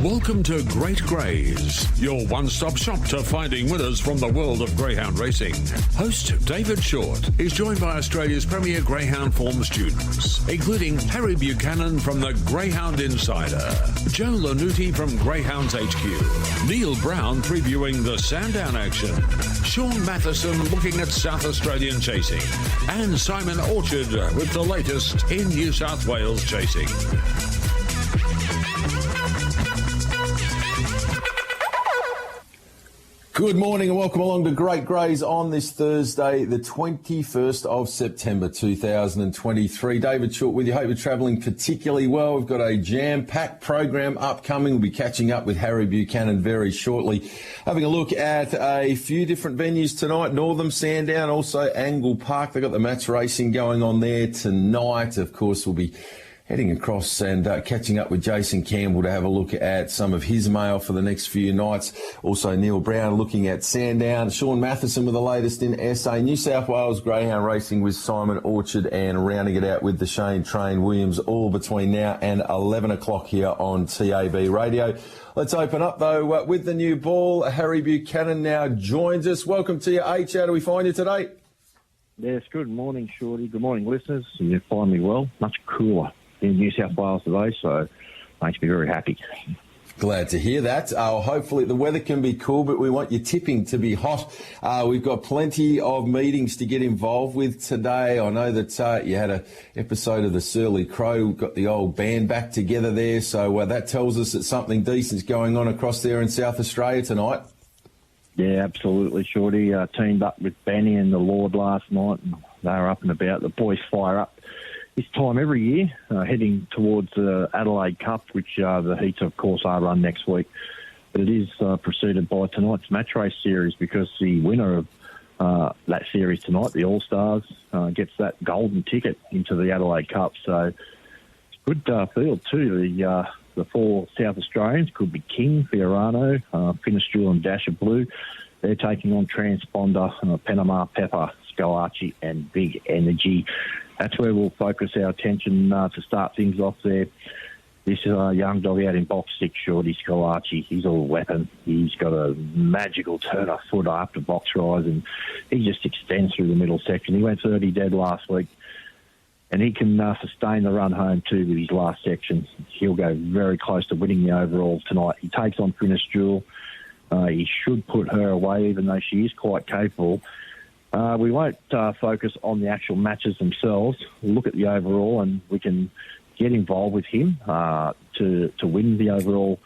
Welcome to Great GREYS, your one-stop shop to finding winners from the world of greyhound racing. Host David Shortte is joined by Australia's premier greyhound form students, including Harry Buchanan from the Greyhound Insider, Joe Lanuti from Greyhounds HQ, Neil Brown previewing the Sandown action, Sean Matheson looking at South Australian chasing, and Simon Orchard with the latest in New South Wales chasing. Good morning and welcome along to Great GREYS on this Thursday, the 21st of September 2023. David Shortte with you. Hope you're travelling particularly well. We've got a jam-packed program upcoming. We'll be catching up with Harry Buchanan very shortly. Having a look at a few different venues tonight. Northam, Sandown, also Angle Park. They've got the match racing going on there tonight. Of course, we'll be heading across and catching up with Jaycin Campbell to have a look at some of his mail for the next few nights. Also, Neil Brown looking at Sandown. Sean Matheson with the latest in SA. New South Wales Greyhound Racing with Simon Orchard, and rounding it out with the Shane Train Williams, all between now and 11 o'clock here on TAB Radio. Let's open up, though, with the new ball. Harry Buchanan now joins us. Welcome to you, H. How do we find you today? Yes, good morning, Shorty. Good morning, listeners. You find me well. Much cooler in New South Wales today, so makes me very happy. Glad to hear that. Hopefully the weather can be cool, but we want your tipping to be hot. We've got plenty of meetings to get involved with today. I know that you had an episode of the Surly Crow. We've got the old band back together there, so that tells us that something decent's going on across there in South Australia tonight. Yeah, absolutely, Shorty. Teamed up with Benny and the Lord last night, and they were up and about. The boys fire up this time every year, heading towards the Adelaide Cup, which the heats, of course, are run next week. But it is preceded by tonight's match race series, because the winner of that series tonight, the All-Stars, gets that golden ticket into the Adelaide Cup. So it's a good field too. The four South Australians could be King, Fiorano, Finnish Jewel and Dash of Blue. They're taking on Transponder, Panama Pepper, Scolarchi and Big Energy. That's where we'll focus our attention to start things off there. This is a young dog out in box 6, Shorty, Scolarchi. He's all weapon. He's got a magical turn of foot after box rise, and he just extends through the middle section. He went 30 dead last week, and he can sustain the run home too with his last section. He'll go very close to winning the overall tonight. He takes on Finnish Jewel. He should put her away, even though she is quite capable. We won't focus on the actual matches themselves. We'll look at the overall, and we can get involved with him to win the overall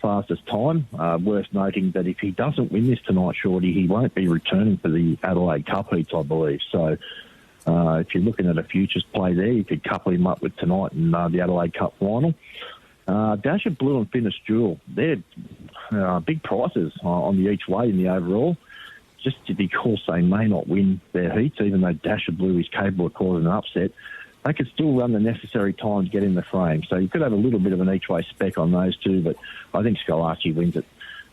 fastest time. Worth noting that if he doesn't win this tonight, Shorty, he won't be returning for the Adelaide Cup heats, I believe. So if you're looking at a futures play there, you could couple him up with tonight in the Adelaide Cup final. Dash of Blue and Finnish Jewel, they're big prices on the each way in the overall, just because they may not win their heats, even though Dash of Blue is capable of causing an upset. They could still run the necessary time to get in the frame. So you could have a little bit of an each-way spec on those two, but I think Scolarchi wins it,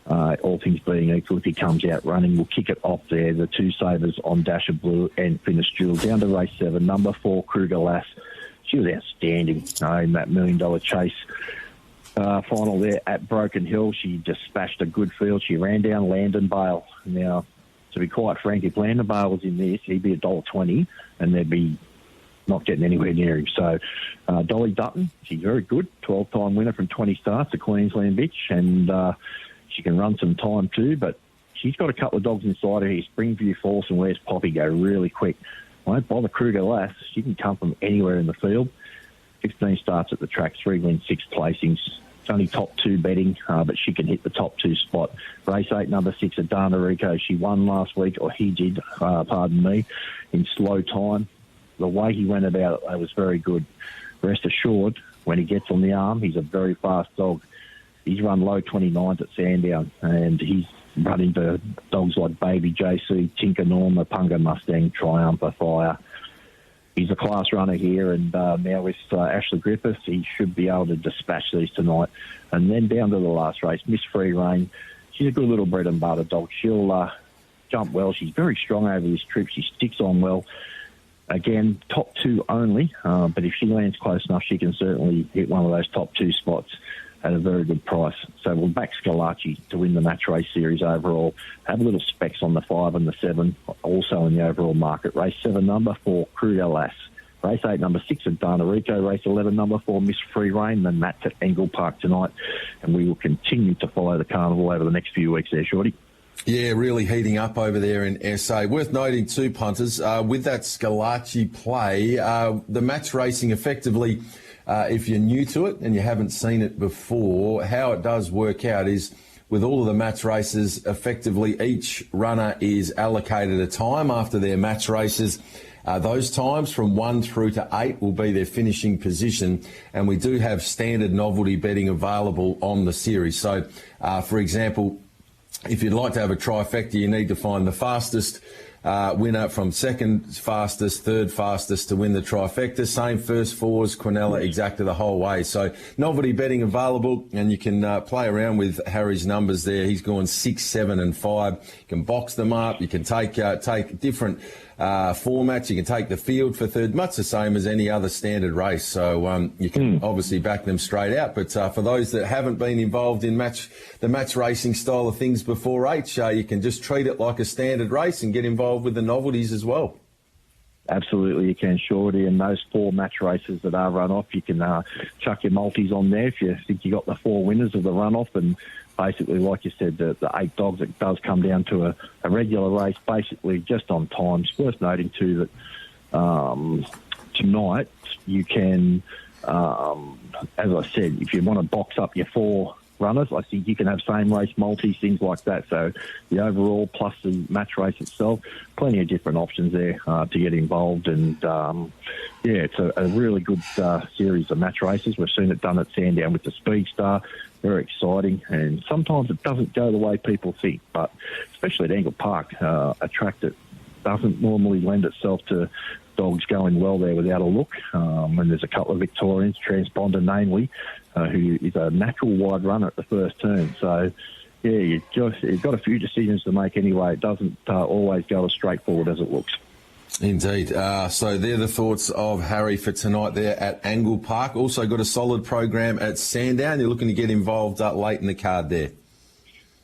all things being equal. If he comes out running, we'll kick it off there. The two savers on Dash of Blue and Finnish Jewel. Down to race 7, number 4, Kruger Lass. She was outstanding in that $1 million chase. Final there at Broken Hill. She dispatched a good field. She ran down Landon Bale. Now, to be quite frank, if Landon Bale was in this, he'd be $1.20, and they'd be not getting anywhere near him. So Dolly Dutton, she's very good, 12-time winner from 20 starts, a Queensland bitch, and she can run some time too, but she's got a couple of dogs inside her here. Springview Force and Where's Poppy go really quick. Won't bother Kruger Lass. She can come from anywhere in the field. 16 starts at the track, 3 wins, 6 placings. It's only top 2 betting, but she can hit the top 2 spot. Race 8, number 6, Adana Rico. She won last week, or he did, pardon me, in slow time. The way he went about it was very good. Rest assured, when he gets on the arm, he's a very fast dog. He's run low 29s at Sandown, and he's run into dogs like Baby JC, Tinker Norma, Punga Mustang, Triumph, Fire. He's a class runner here, and now with Ashley Griffiths, he should be able to dispatch these tonight. And then down to the last race, Miss Free Reign. She's a good little bread and butter dog. She'll jump well. She's very strong over this trip. She sticks on well. Again, top 2 only, but if she lands close enough, she can certainly hit one of those top 2 spots. at a very good price. So we'll back Scalacci to win the match race series overall. Have a little specs on the 5 and the 7, also in the overall market. Race 7, number 4, Cruel Ass. Race 8, number 6 at Dana Rico. Race 11, number 4, Miss Free Reign. Then that's at Angle Park tonight. And we will continue to follow the carnival over the next few weeks there, Shorty. Yeah, really heating up over there in SA. Worth noting too, punters, with that Scalacci play, the match racing effectively, if you're new to it and you haven't seen it before, how it does work out is with all of the match races, effectively each runner is allocated a time after their match races. Those times from 1 through to 8 will be their finishing position, and we do have standard novelty betting available on the series. So, for example, if you'd like to have a trifecta, you need to find the fastest winner from second fastest, third fastest to win the trifecta. Same first fours, Quinella, exacta the whole way. So novelty betting available, and you can play around with Harry's numbers there. He's gone 6, 7 and 5. You can box them up. You can take different formats. You can take the field for third, much the same as any other standard race. So you can obviously back them straight out. But for those that haven't been involved in the match racing style of things before H, you can just treat it like a standard race and get involved with the novelties as well. Absolutely, you can, Shorty. And those 4 match races that are run off, you can chuck your multis on there if you think you got the 4 winners of the run-off. And basically, like you said, the 8 dogs, it does come down to a regular race, basically just on times. Worth noting, too, that tonight you can, as I said, if you want to box up your 4 runners, I think you can have same race multis, things like that. So the overall plus the match race itself, plenty of different options there to get involved. And it's a really good series of match races. We've seen it done at Sandown with the Speed Star. Very exciting, and sometimes it doesn't go the way people think, but especially at Angle Park, a track that doesn't normally lend itself to dogs going well there without a look. And there's a couple of Victorians, Transponder namely, who is a natural wide runner at the first turn. So, yeah, you've got a few decisions to make anyway. It doesn't always go as straightforward as it looks. Indeed. So they're the thoughts of Harry for tonight there at Angle Park. Also got a solid program at Sandown. You're looking to get involved late in the card there.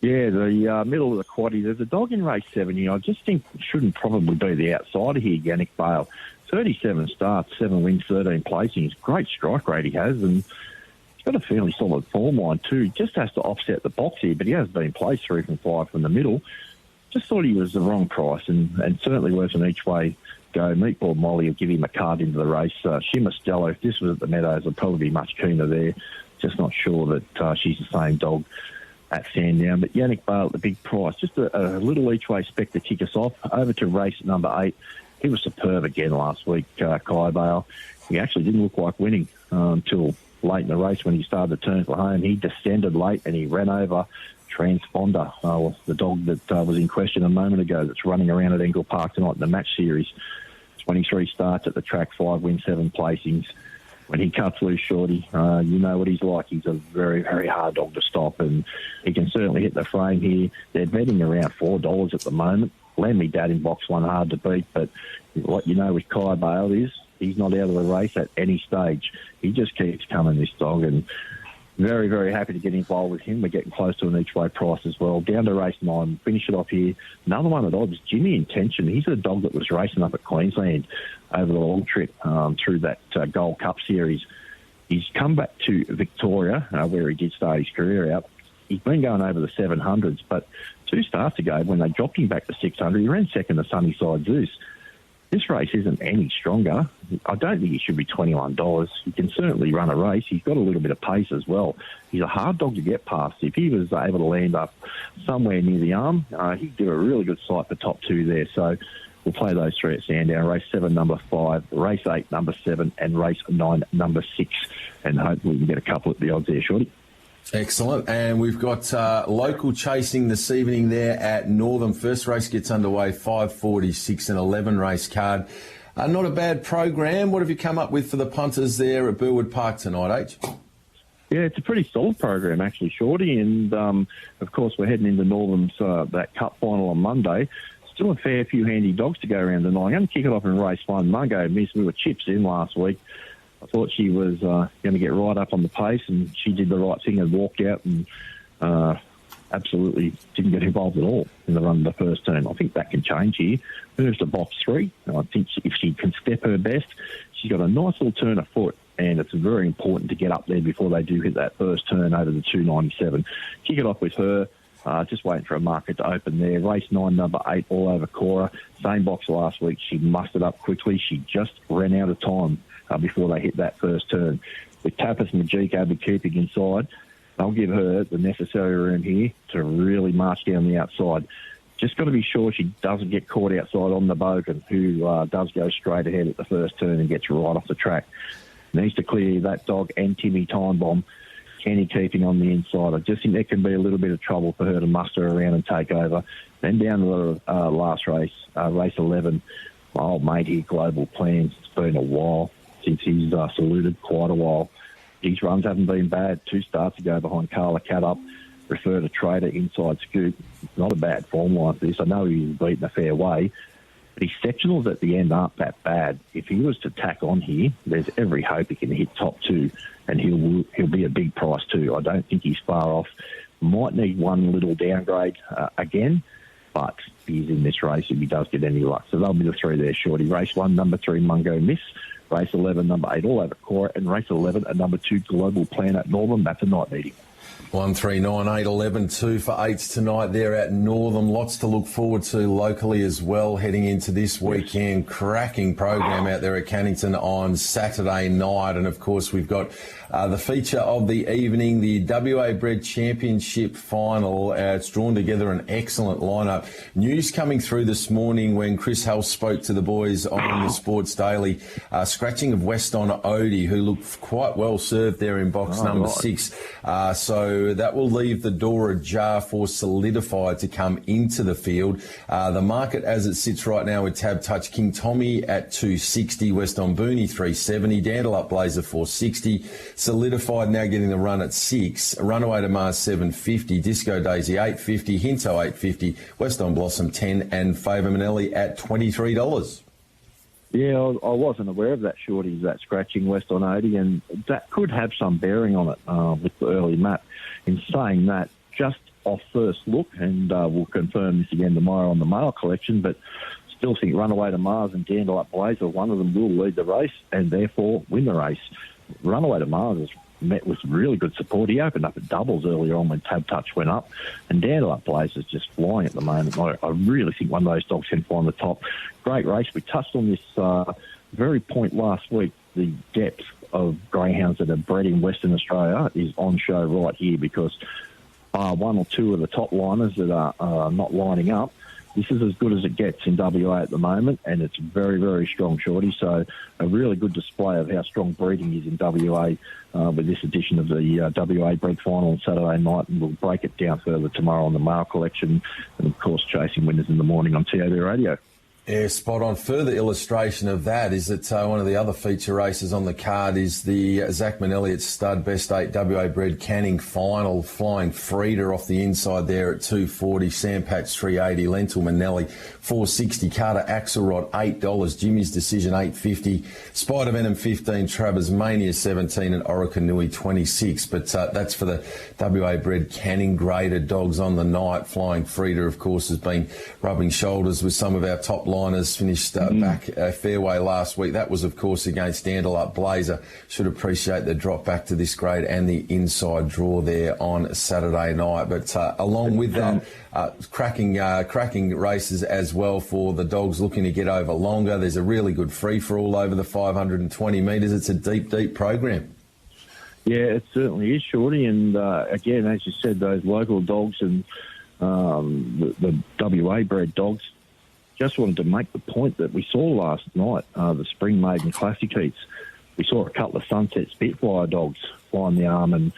Yeah, the middle of the quaddie. There's a dog in race 70. I just think shouldn't probably be the outsider here, Yannick Bale. 37 starts, 7 wins, 13 placings. Great strike rate he has, and he's got a fairly solid form line too. Just has to offset the box here, but he has been placed 3 from 5 from the middle. Just thought he was the wrong price, and certainly worth an each way go. Meatball Molly will give him a card into the race. Shimmer Stella, if this was at the Meadows, I'd probably be much keener there. Just not sure that she's the same dog at Sandown. But Yannick Bale at the big price. Just a little each way spec to kick us off. Over to race number 8. He was superb again last week, Kai Bale. He actually didn't look like winning until late in the race when he started to turn for home. He descended late and he ran over Transponder, the dog that was in question a moment ago that's running around at Angle Park tonight in the match series. 23 starts at the track, 5 wins, 7 placings. When he cuts loose, Shorty, you know what he's like. He's a very, very hard dog to stop, and he can certainly hit the frame here. They're betting around $4 at the moment. Land Me Dad in box 1, hard to beat, but what you know with Kai Bale is he's not out of the race at any stage. He just keeps coming, this dog, and very, very happy to get involved with him. We're getting close to an each-way price as well. Down to race 9. Finish it off here. Another one at odds, Jimmy Intention. He's a dog that was racing up at Queensland over the long trip through that Gold Cup series. He's come back to Victoria, where he did start his career out. He's been going over the 700s, but 2 starts ago, when they dropped him back to 600, he ran second to Sunnyside Zeus. This race isn't any stronger. I don't think he should be $21. He can certainly run a race. He's got a little bit of pace as well. He's a hard dog to get past. If he was able to land up somewhere near the arm, he'd give a really good sight for top 2 there. So we'll play those 3 at Sandown. Race 7, number 5, race 8, number 7, and race 9, number 6. And hopefully we can get a couple at the odds there, Shorty. Excellent. And we've got local chasing this evening there at Northern. First race gets underway, 5:46, an 11 race card. Not a bad program. What have you come up with for the punters there at Burwood Park tonight, H? Yeah, it's a pretty solid program, actually, Shorty. And, of course, we're heading into Northern's that cup final on Monday. Still a fair few handy dogs to go around tonight. I'm going to kick it off in race 1. Mungo missed. We were chips in last week. I thought she was going to get right up on the pace, and she did the right thing and walked out and absolutely didn't get involved at all in the run of the first turn. I think that can change here. Moves to box 3. I think if she can step her best, she's got a nice little turn of foot, and it's very important to get up there before they do hit that first turn over the 297. Kick it off with her. Just waiting for a market to open there. Race 9, number 8, All Over Cora. Same box last week. She mustered up quickly. She just ran out of time before they hit that first turn. With Tapas Majiko keeping inside, they'll give her the necessary room here to really march down the outside. Just got to be sure she doesn't get caught outside on the Bogan, who does go straight ahead at the first turn and gets right off the track. Needs to clear that dog and Timmy Time Bomb. Kenny keeping on the inside. I just think there can be a little bit of trouble for her to muster around and take over. Then down to the last race, race 11. My old mate here, Global Plans. It's been a while since he's saluted, quite a while. His runs haven't been bad. 2 starts ago behind Carla Cadup. Refer to Trader inside scoop. Not a bad form like this. I know he's beaten a fair way. But his sectionals at the end aren't that bad. If he was to tack on here, there's every hope he can hit top 2, and he'll be a big price too. I don't think he's far off. Might need one little downgrade again, but he's in this race if he does get any luck. So they'll be the 3 there, Shorty. Race 1, number 3, Mungo Miss. Race 11, number 8, All Over Cora. And race 11, and number 2, Global Plan at Northern. That's a night meeting. 1, 3, 9, 8, 11, 2 for 8s tonight there at Northam. Lots to look forward to locally as well heading into this weekend. Cracking program out there at Cannington on Saturday night. And, of course, we've got the feature of the evening, the WA Bred Championship final. It's drawn together an excellent lineup. News coming through this morning when Chris Hell spoke to the boys on the Sports Daily. Scratching of Weston Odie, who looked quite well served there in box number 6. So that will leave the door ajar for Solidified to come into the field. The market as it sits right now with Tab Touch King Tommy at 260, Weston Booney 370, Dandelup Blazer 460, Solidified now getting the run at 6, Runaway to Mars 750, Disco Daisy 850, Hinto 850, Weston Blossom 10, and Favour Manelli at $23. Yeah, I wasn't aware of that, Shorty, that scratching Weston Odie, and that could have some bearing on it with the early map. In saying that, just off first look, and we'll confirm this again tomorrow on the mail collection, but still think Runaway to Mars and Dandelup Blazer, one of them will lead the race and therefore win the race. Runaway to Mars has met with really good support. He opened up at doubles earlier on when Tab Touch went up, and Dandelup Blazer's just flying at the moment. I really think one of those dogs can find the top. Great race. We touched on this very point last week. The depth of greyhounds that are bred in Western Australia is on show right here, because 1 or 2 of the top liners that are not lining up. This is as good as it gets in WA at the moment, and it's very, very strong, Shorty. So a really good display of how strong breeding is in WA with this edition of the WA Bred Final on Saturday night, and we'll break it down further tomorrow on the mail collection, and of course chasing winners in the morning on TAB Radio. Yeah, spot on. Further illustration of that is that one of the other feature races on the card is the Zach Manelli Stud Best 8 WA Bred Canning Final, flying Frida off the inside there at 240, Sam Patch 380, Lentil Manelli 460, Carter Axelrod $8, Jimmy's Decision $850, Spider Venom 15, Travers Mania 17, and Orokonui 26. But that's for the WA Bred Canning graded dogs on the night. Flying Frida, of course, has been rubbing shoulders with some of our top liners, finished back a fairway last week. That was, of course, against Dandelup Blazer. Should appreciate the drop back to this grade and the inside draw there on Saturday night. But along with that, cracking races as well for the dogs looking to get over longer. There's a really good free-for-all over the 520 metres. It's a deep, deep program. Yeah, it certainly is, Shorty. And again, as you said, those local dogs and the WA bred dogs, just wanted to make the point that we saw last night, the Spring Maiden Classic heats. We saw a couple of Sunset Spitfire dogs flying the arm and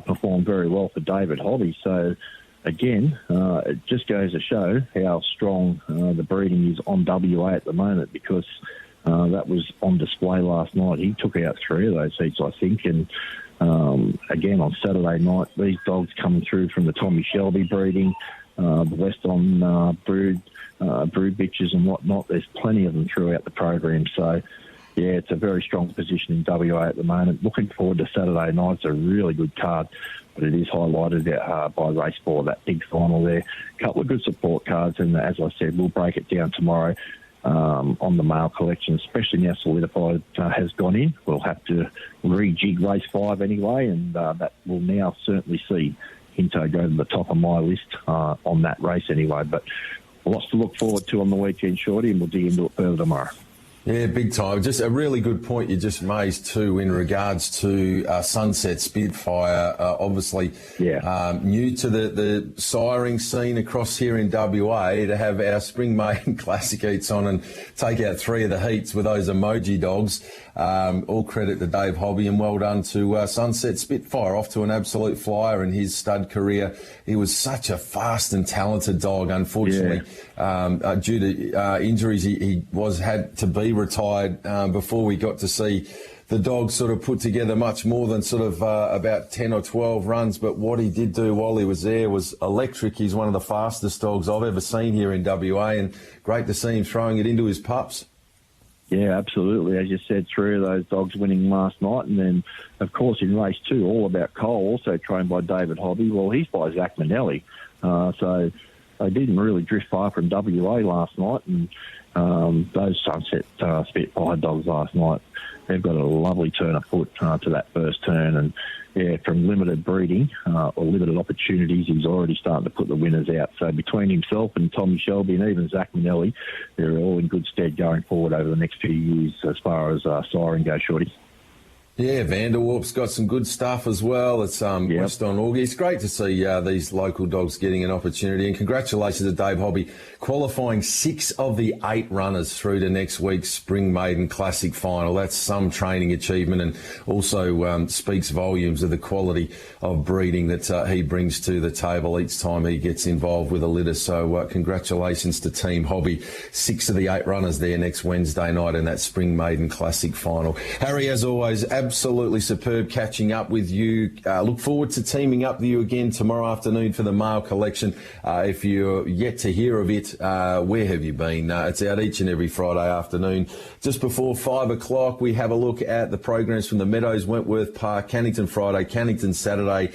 perform very well for David Hobby. So, again, it just goes to show how strong the breeding is on WA at the moment, because that was on display last night. He took out 3 of those heats, I think, and again, on Saturday night, these dogs coming through from the Tommy Shelby breeding, the Weston brood bitches and whatnot. There's plenty of them throughout the program. So Yeah, it's a very strong position in WA at the moment. Looking forward to Saturday night. It's a really good card, but it is highlighted by race 4, that big final there. A couple of good support cards, and as I said, we'll break it down tomorrow on the male collection, especially now Solidified has gone in. We'll have to rejig race 5 anyway, and that will now certainly see Hinto go to the top of my list on that race anyway. But lots to look forward to on the weekend, Shorty, and we'll dig into it further tomorrow. Yeah, big time. Just a really good point you just made too in regards to Sunset Spitfire. Obviously, new to the siring scene across here in WA, to have our Spring Maiden Classic heats on and take out 3 of the heats with those emoji dogs. All credit to Dave Hobby, and well done to Sunset Spitfire, off to an absolute flyer in his stud career. He was such a fast and talented dog. Unfortunately, due to injuries, he had to be retired before we got to see the dog sort of put together much more than sort of about 10 or 12 runs. But what he did do while he was there was electric. He's one of the fastest dogs I've ever seen here in WA, and great to see him throwing it into his pups. Yeah, absolutely. As you said, 3 of those dogs winning last night. And then, of course, in race 2, All About Cole, also trained by David Hobby. Well, he's by Zach Manelli. So they didn't really drift far from WA last night. And those Sunset Spitfire dogs last night, they've got a lovely turn of foot to that first turn. And, yeah, from limited breeding or limited opportunities, he's already starting to put the winners out. So between himself and Tommy Shelby and even Zach Manelli, they're all in good stead going forward over the next few years as far as siren goes, Shorty. Yeah, Vanderwarp's got some good stuff as well. It's West on Augie. It's great to see these local dogs getting an opportunity, and congratulations to Dave Hobby, qualifying 6 of the 8 runners through to next week's Spring Maiden Classic final. That's some training achievement, and also speaks volumes of the quality of breeding that he brings to the table each time he gets involved with a litter. So congratulations to Team Hobby. 6 of the 8 runners there next Wednesday night in that Spring Maiden Classic final. Harry, as always, absolutely superb catching up with you. Look forward to teaming up with you again tomorrow afternoon for the male collection. If you're yet to hear of it, where have you been? It's out each and every Friday afternoon. Just before 5 o'clock, we have a look at the programs from the Meadows, Wentworth Park, Cannington Friday, Cannington Saturday.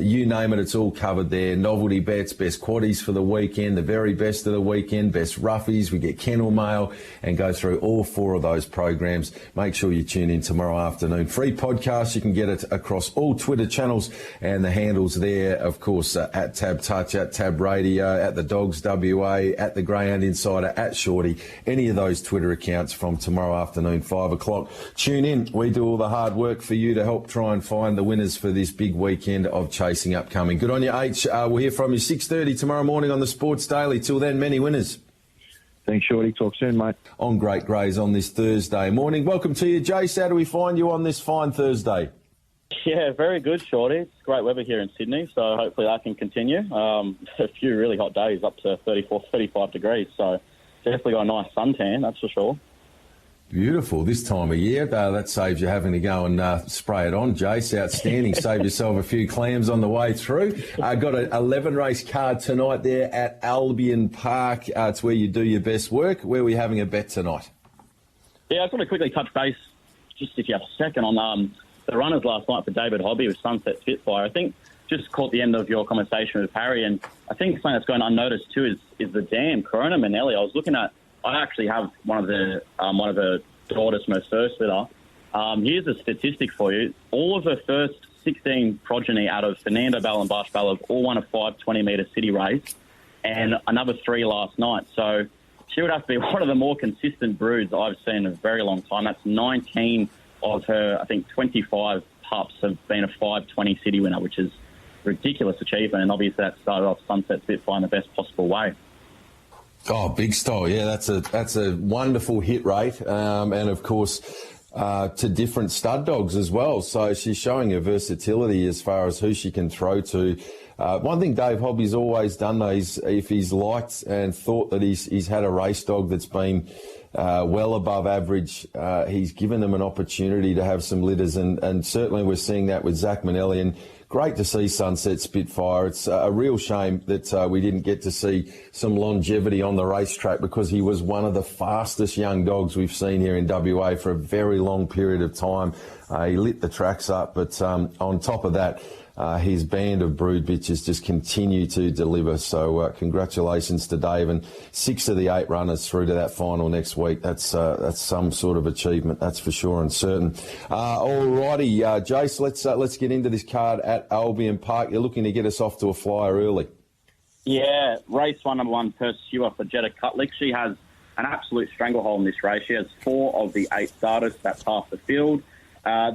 You name it, it's all covered there. Novelty bets, best quaddies for the weekend, the very best of the weekend, best roughies. We get kennel mail and go through all 4 of those programs. Make sure you tune in tomorrow afternoon. Free podcast, you can get it across all Twitter channels, and the handles there, of course, at Tab Touch, at Tab Radio, at the Dogs WA, at the Greyhound Insider, at Shorty, any of those Twitter accounts from tomorrow afternoon, 5 o'clock. Tune in. We do all the hard work for you to help try and find the winners for this big weekend of chasing upcoming. Good on you, H. We'll hear from you 6:30 tomorrow morning on the Sports Daily. Till then, many winners. Thanks, Shorty. Talk soon, mate. On Great Greys on this Thursday morning. Welcome to you, Jace. How do we find you on this fine Thursday? Yeah, very good, Shorty. It's great weather here in Sydney, so hopefully that can continue. A few really hot days, up to 34, 35 degrees, so definitely got a nice suntan, that's for sure. Beautiful this time of year. That saves you having to go and spray it on, Jace. Outstanding. Save yourself a few clams on the way through. Got an 11-race card tonight there at Albion Park. It's where you do your best work. Where are we having a bet tonight? Yeah, I just want to quickly touch base, just if you have a second, on the runners last night for David Hobby with Sunset Spitfire. I think just caught the end of your conversation with Harry, and I think something that's going unnoticed too is the dam, Corona Manelli. I actually have one of the daughters from her first litter. Here's a statistic for you. All of her first 16 progeny out of Fernando Bell and Bosch Bell have all won a 520-metre city race, and another 3 last night. So she would have to be one of the more consistent broods I've seen in a very long time. That's 19 of her, I think, 25 pups have been a 520 city winner, which is a ridiculous achievement. And obviously that started off Sunset Spitfire in the best possible way. Oh, big style. Yeah, that's a wonderful hit rate. And, of course, to different stud dogs as well. So she's showing her versatility as far as who she can throw to. One thing Dave Hobby's always done, though, is if he's liked and thought that he's had a race dog that's been well above average, he's given them an opportunity to have some litters. And certainly we're seeing that with Zach Manelli. And great to see Sunset Spitfire. It's a real shame that we didn't get to see some longevity on the racetrack, because he was one of the fastest young dogs we've seen here in WA for a very long period of time. He lit the tracks up, but on top of that, his band of brood bitches just continue to deliver. So congratulations to Dave, and 6 of the 8 runners through to that final next week. That's some sort of achievement, that's for sure and certain. Alrighty, Jace, let's get into this card at Albion Park. You're looking to get us off to a flyer early. Yeah, race 1, number 1, Pursuer for Jetta Cutlick. She has an absolute stranglehold in this race. She has 4 of the 8 starters. That's half the field.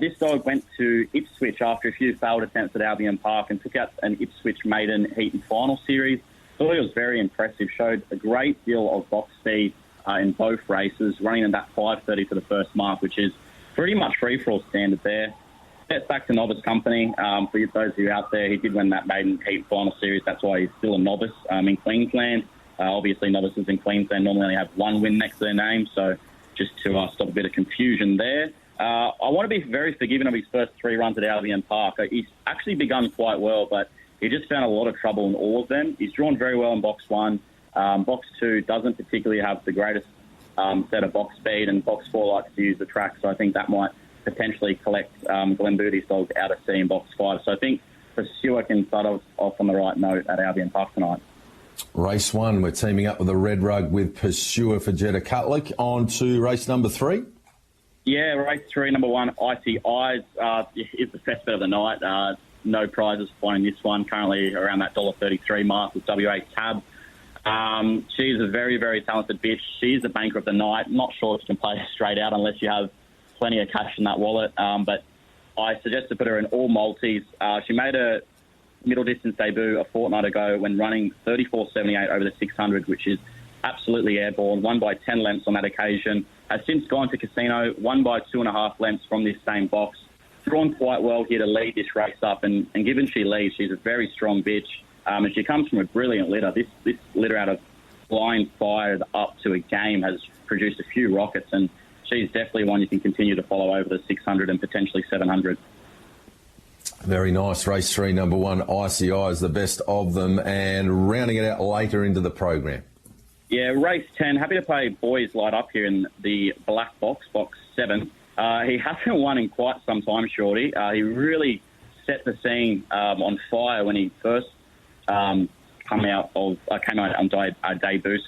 This dog went to Ipswich after a few failed attempts at Albion Park and took out an Ipswich maiden heat and final series. Thought he was very impressive, showed a great deal of box speed in both races, running in that 5:30 for the first mark, which is pretty much free-for-all standard there. Steps back to novice company. For those of you out there, he did win that maiden heat and final series. That's why he's still a novice in Queensland. Obviously, novices in Queensland normally only have 1 win next to their name, so just to stop a bit of confusion there. I want to be very forgiving of his first 3 runs at Albion Park. He's actually begun quite well, but he just found a lot of trouble in all of them. He's drawn very well in box 1. Box 2 doesn't particularly have the greatest set of box speed, and box 4 likes to use the track, so I think that might potentially collect Glenn Booty's dogs out of C in box 5. So I think Pursuer can start off on the right note at Albion Park tonight. Race 1, we're teaming up with a red rug with Pursuer for Jetta Cutlick. On to race number 3. Yeah, race 3, number 1, Icy Eyes is the best bet of the night. No prizes for winning this one. Currently around that $1.33 mark with WA Tab. She's a very, very talented bitch. She's the banker of the night. Not sure if you can play straight out unless you have plenty of cash in that wallet. But I suggest to put her in all multis. She made a middle distance debut a fortnight ago when running 34.78 over the 600, which is absolutely airborne. Won by 10 lengths on that occasion. Has since gone to Casino, won by 2.5 lengths from this same box. Drawn quite well here to lead this race up, and given she leads, she's a very strong bitch. And she comes from a brilliant litter. This litter out of blind fired up to a game has produced a few rockets, and she's definitely one you can continue to follow over the 600 and potentially 700. Very nice. Race 3, number 1, Icy Eyes, the best of them, and rounding it out later into the program. Yeah, race 10. Happy to play Boys Light Up here in the black box, box 7. He hasn't won in quite some time, Shorty. He really set the scene on fire when he first came out on debut.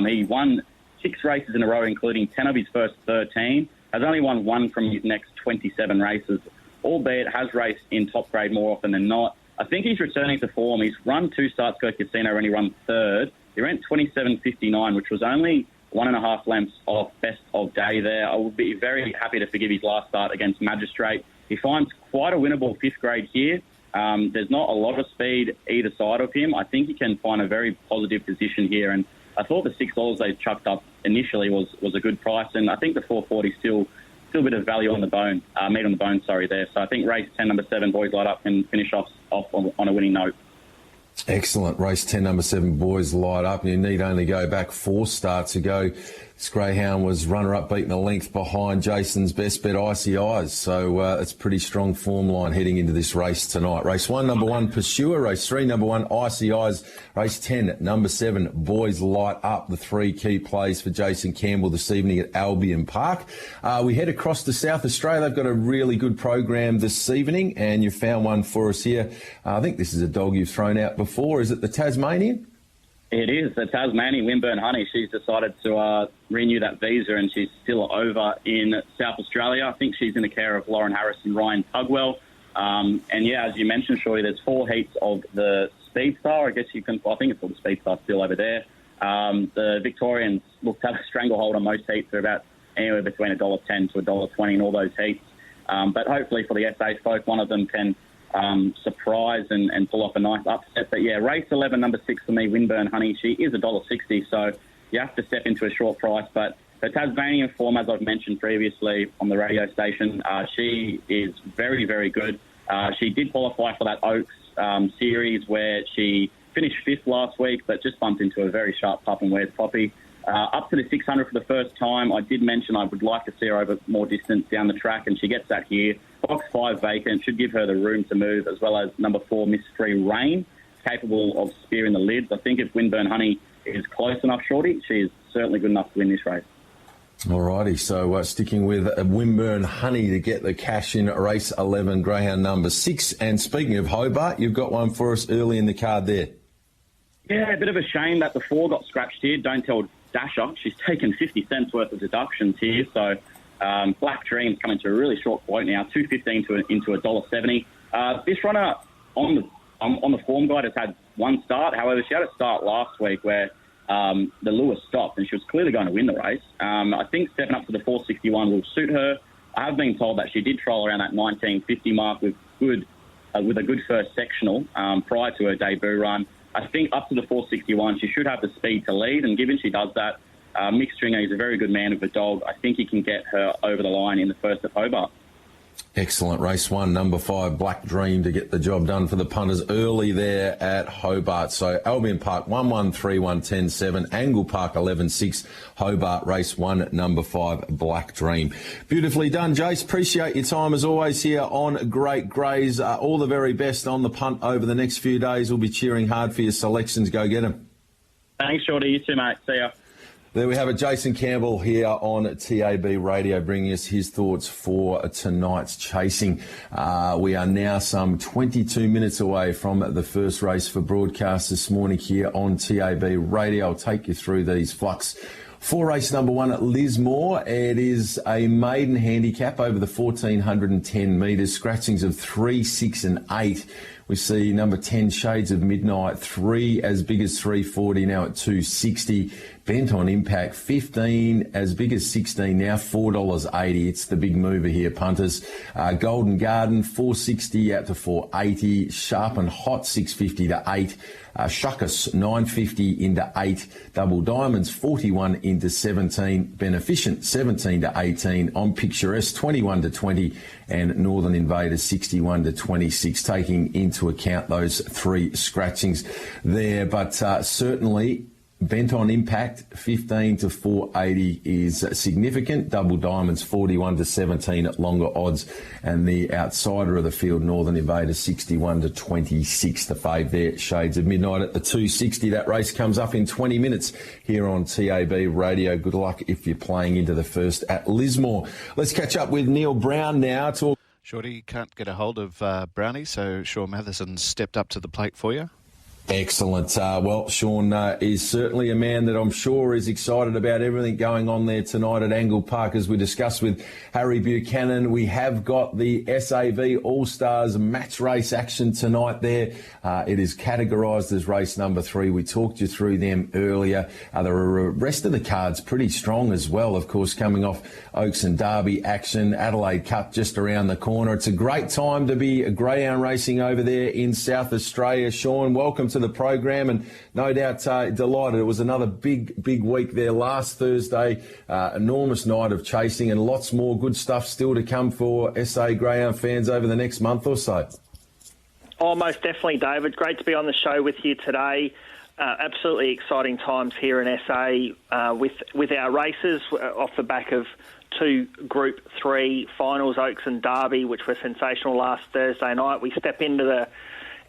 He won 6 races in a row, including 10 of his first 13. Has only won 1 from his next 27 races, albeit has raced in top grade more often than not. I think he's returning to form. He's run 2 starts go Casino when he run 3rd. He ran 27.59, which was only 1.5 lengths off best of day there. I would be very happy to forgive his last start against Magistrate. He finds quite a winnable 5th grade here. There's not a lot of speed either side of him. I think he can find a very positive position here, and I thought the $6 they chucked up initially was a good price, and I think the 440 still a bit of value on the bone, meat on the bone, there. So I think race 10, number 7, Boys Light Up, can finish off on a winning note. Excellent. Race 10, number 7, Boys Light Up. You need only go back 4 starts ago. This greyhound was runner-up, beaten a length behind Jason's best bet, Icy Eyes. So it's pretty strong form line heading into this race tonight. Race 1, number 1, Pursuer. Race 3, number 1, Icy Eyes. Race 10, number 7, Boys Light Up. The 3 key plays for Jaycin Campbell this evening at Albion Park. We head across to South Australia. They've got a really good program this evening, and you found one for us here. I think this is a dog you've thrown out before. Is it the Tasmanian? It is. The Tasmanian Winburn Honey. She's decided to renew that visa, and she's still over in South Australia. I think she's in the care of Lauren Harris and Ryan Tugwell. And, yeah, as you mentioned, Shorty, there's 4 heats of the Speed Star. I think it's called the Speed Star still over there. The Victorians look to have a stranglehold on most heats. They're about anywhere between $1.10 to $1.20 in all those heats. But hopefully for the SA folk, one of them can surprise and pull off a nice upset. But yeah, race 11, number 6 for me, Winburn Honey. She is $1.60, so you have to step into a short price. But her Tasmanian form, as I've mentioned previously on the radio station, she is very, very good. She did qualify for that Oaks series where she finished 5th last week, but just bumped into a very sharp pup and Where's Poppy. Up to the 600 for the first time. I did mention I would like to see her over more distance down the track, and she gets that here. Box 5 vacant should give her the room to move, as well as number 4, Mystery Rain, capable of spearing the lids. I think if Winburn Honey is close enough, Shorty, she is certainly good enough to win this race. All righty, so sticking with Winburn Honey to get the cash in race 11, greyhound number 6. And speaking of Hobart, you've got one for us early in the card there. Yeah, a bit of a shame that the 4 got scratched here. Don't tell Dasher. She's taken 50 cents worth of deductions here. So Black Dream's coming to a really short quote now, $2.15 into $1.70. This runner on the form guide has had one start. However, she had a start last week where the lure stopped and she was clearly going to win the race. I think stepping up to the 461 will suit her. I have been told that she did trial around that 1950 mark with a good first sectional prior to her debut run. I think up to the 461, she should have the speed to lead, and given she does that, Mick Stringer is a very good man with a dog. I think he can get her over the line in the first at Hobart. Excellent. Race 1, number 5, Black Dream to get the job done for the punters early there at Hobart. So Albion Park 1-1-3-1-10-7, Angle Park 11-6, Hobart race 1, number 5, Black Dream. Beautifully done, Jace. Appreciate your time as always here on Great Greys. All the very best on the punt over the next few days. We'll be cheering hard for your selections. Go get them. Thanks, Shorty. You too, mate. See ya. There we have it, Jaycin Campbell here on TAB Radio, bringing us his thoughts for tonight's chasing. We are now some 22 minutes away from the first race for broadcast this morning here on TAB Radio. I'll take you through these flux. For race number 1 at Lismore, it is a maiden handicap over the 1,410 metres, scratchings of 3, 6 and 8. We see number 10, Shades of Midnight, 3 as big as 340, now at 260. Bent on Impact, 15 as big as 16, now $4.80. It's the big mover here, punters. Golden Garden, 460 out to 480. Sharp and Hot, 650 to 8. Shuckus, 950 into 8. Double Diamonds, 41 into 17. Beneficent, 17 to 18. On Picturesque, 21 to 20. And Northern Invader, 61 to 26, taking into account those 3 scratchings there. But certainly Bent on Impact, 15 to 480 is significant. Double Diamonds, 41 to 17 at longer odds. And the outsider of the field, Northern Invader, 61 to 26. The fave there, Shades of Midnight at the 260. That race comes up in 20 minutes here on TAB Radio. Good luck if you're playing into the first at Lismore. Let's catch up with Neil Brown now. Shorty, can't get a hold of Brownie, so Sean Matheson stepped up to the plate for you. Excellent. Well, Sean is certainly a man that I'm sure is excited about everything going on there tonight at Angle Park. As we discussed with Harry Buchanan, we have got the SAV All-Stars match race action tonight there. It is categorised as race number 3. We talked you through them earlier. The rest of the card's pretty strong as well, of course, coming off Oaks and Derby action. Adelaide Cup just around the corner. It's a great time to be greyhound racing over there in South Australia. Sean, welcome to the program, and no doubt delighted. It was another big week there last Thursday. Enormous night of chasing, and lots more good stuff still to come for SA Greyhound fans over the next month or so. Oh, most definitely, David. Great to be on the show with you today. Absolutely exciting times here in SA with our races off the back of 2 Group 3 finals, Oaks and Derby, which were sensational last Thursday night. We step into the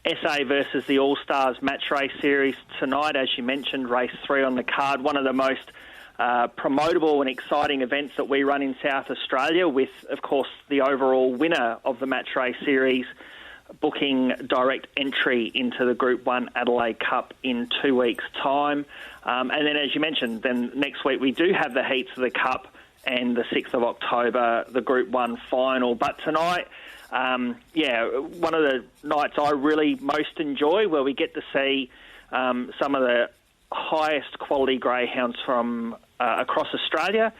SA versus the All-Stars match race series tonight. As you mentioned, race 3 on the card, one of the most promotable and exciting events that we run in South Australia, with, of course, the overall winner of the match race series booking direct entry into the Group 1 Adelaide Cup in 2 weeks' time. And then, as you mentioned, then next week we do have the heats of the Cup, and the 6th of October, the Group 1 final. But tonight, one of the nights I really most enjoy, where we get to see some of the highest quality greyhounds from across Australia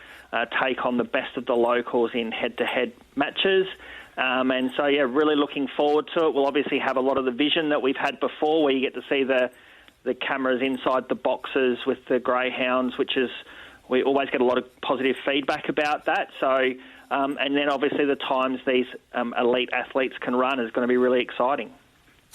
take on the best of the locals in head-to-head matches. And so, really looking forward to it. We'll obviously have a lot of the vision that we've had before, where you get to see the cameras inside the boxes with the greyhounds, which is, we always get a lot of positive feedback about that. So, and then obviously the times these elite athletes can run is going to be really exciting.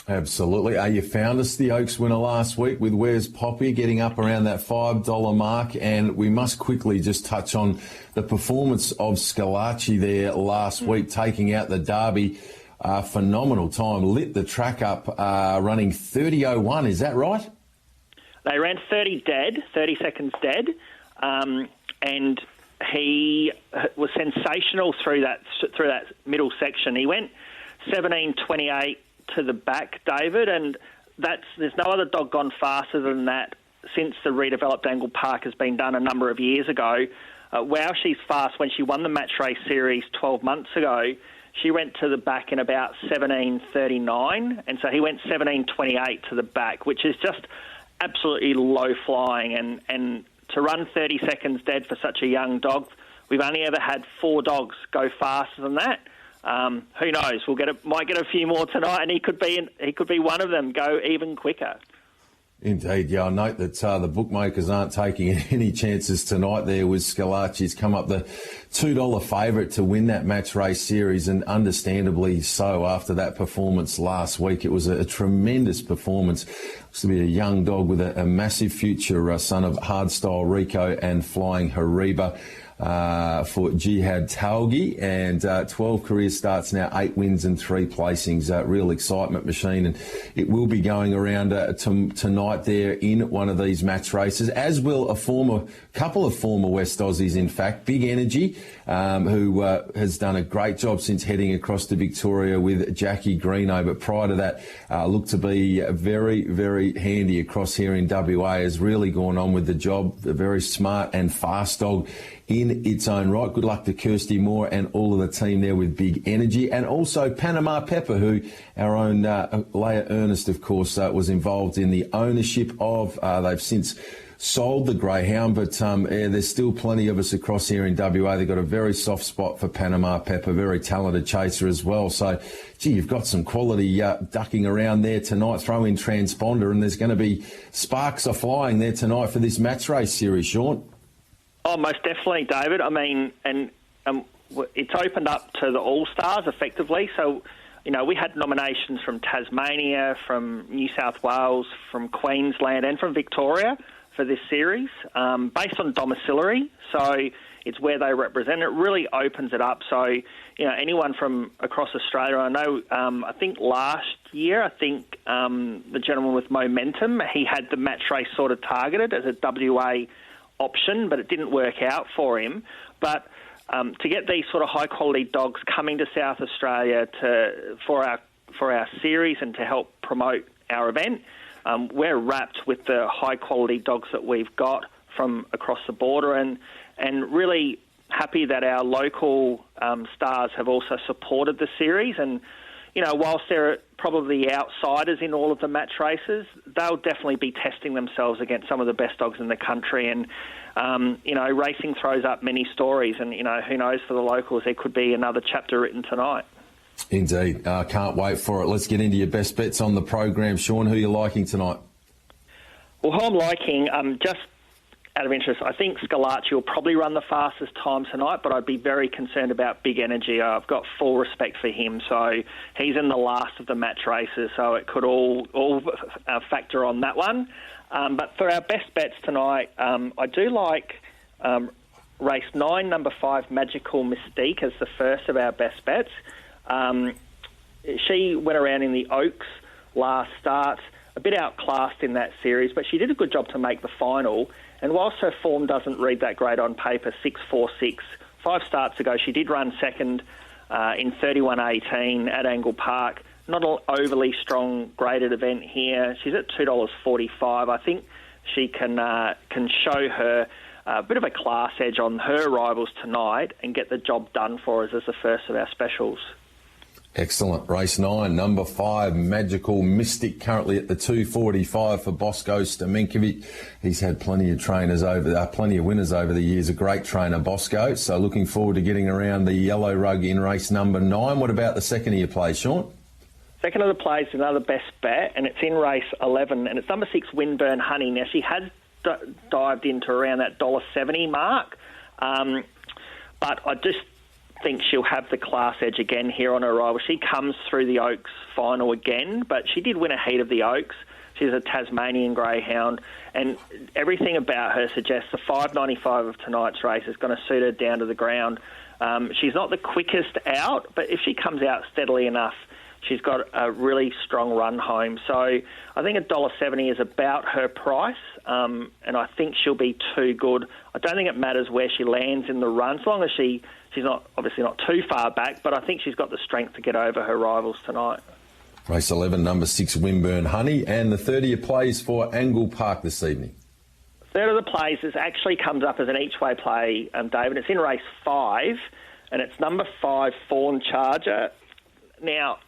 Absolutely. You found us the Oaks winner last week with Where's Poppy getting up around that $5 mark, and we must quickly just touch on the performance of Scalacci there last week, taking out the Derby. Phenomenal time, lit the track up, running 30.01. Is that right? They ran 30 seconds dead, and he was sensational through that middle section. He went 17.28 to the back, David, and there's no other dog gone faster than that since the redeveloped Angle Park has been done a number of years ago. Wow, she's fast. When she won the match race series 12 months ago, she went to the back in about 17.39, and so he went 17.28 to the back, which is just absolutely low flying, and to run 30 seconds dead for such a young dog, we've only ever had 4 dogs go faster than that. Who knows? Might get a few more tonight, and he could be one of them. Go even quicker. Indeed, yeah. I note that the bookmakers aren't taking any chances tonight there with Scalacci. He's come up the $2 favourite to win that match race series, and understandably so after that performance last week. It was a tremendous performance. Looks to be a young dog with a massive future, son of Hardstyle Rico and Flying Hariba. For Jihad Talgi, and 12 career starts now, 8 wins and 3 placings. Real excitement machine, and it will be going around tonight there in one of these match races, as will a couple of former West Aussies, in fact. Big Energy, who has done a great job since heading across to Victoria with Jackie Greeno, but prior to that looked to be very, very handy across here in WA, has really gone on with the job. A very smart and fast dog in its own right. Good luck to Kirsty Moore and all of the team there with Big Energy. And also Panama Pepper, who our own Leah Ernest, of course, was involved in the ownership of. They've since sold the Greyhound, but there's still plenty of us across here in WA. They've got a very soft spot for Panama Pepper, very talented chaser as well. So, gee, you've got some quality ducking around there tonight. Throw in Transponder, and there's going to be sparks are flying there tonight for this match race series, Sean. Oh, most definitely, David. I mean, and it's opened up to the All-Stars effectively. So, you know, we had nominations from Tasmania, from New South Wales, from Queensland and from Victoria for this series, based on domiciliary. So it's where they represent. It really opens it up. So, you know, anyone from across Australia, I know, I think last year, the gentleman with Momentum, he had the match race sort of targeted as a WA option, but it didn't work out for him. But to get these sort of high quality dogs coming to South Australia for our series and to help promote our event, we're wrapped with the high quality dogs that we've got from across the border, and really happy that our local stars have also supported the series. And you know, whilst they're probably outsiders in all of the match races, they'll definitely be testing themselves against some of the best dogs in the country. And, you know, racing throws up many stories, and, you know, who knows, for the locals, there could be another chapter written tonight. Indeed. Can't wait for it. Let's get into your best bets on the program. Sean, who are you liking tonight? Well, who I'm liking, just out of interest, I think Scalacci will probably run the fastest time tonight, but I'd be very concerned about Big Energy. I've got full respect for him, so he's in the last of the match races, so it could all factor on that one. But for our best bets tonight, I do like race 9, number 5, Magical Mystique, as the first of our best bets. She went around in the Oaks last start, a bit outclassed in that series, but she did a good job to make the final. And whilst her form doesn't read that great on paper, 6.46, 5 starts ago, she did run second in 31.18 at Angle Park. Not an overly strong graded event here. She's at $2.45. I think she can show her a bit of a class edge on her rivals tonight and get the job done for us as the first of our specials. Excellent. Race 9, number 5, Magical Mystic, currently at the 2.45 for Bosco Stamenkovic. He's had plenty of winners over the years. A great trainer, Bosco. So looking forward to getting around the yellow rug in race number 9. What about the second of your plays, Sean? Second of the plays is another best bet, and it's in race 11, and it's number 6, Windburn Honey. Now, she has dived into around that $1.70 mark, but I just think she'll have the class edge again here on her arrival. She comes through the Oaks final again, but she did win a heat of the Oaks. She's a Tasmanian greyhound, and everything about her suggests the 5.95 of tonight's race is going to suit her down to the ground. She's not the quickest out, but if she comes out steadily enough, she's got a really strong run home. So I think $1.70 is about her price, and I think she'll be too good. I don't think it matters where she lands in the run, as long as she's not obviously not too far back, but I think she's got the strength to get over her rivals tonight. Race 11, number 6, Wimburn Honey, and the 30 plays for Angle Park this evening. Third of the plays actually comes up as an each-way play, David. It's in race 5, and it's number 5, Fawn Charger. Now,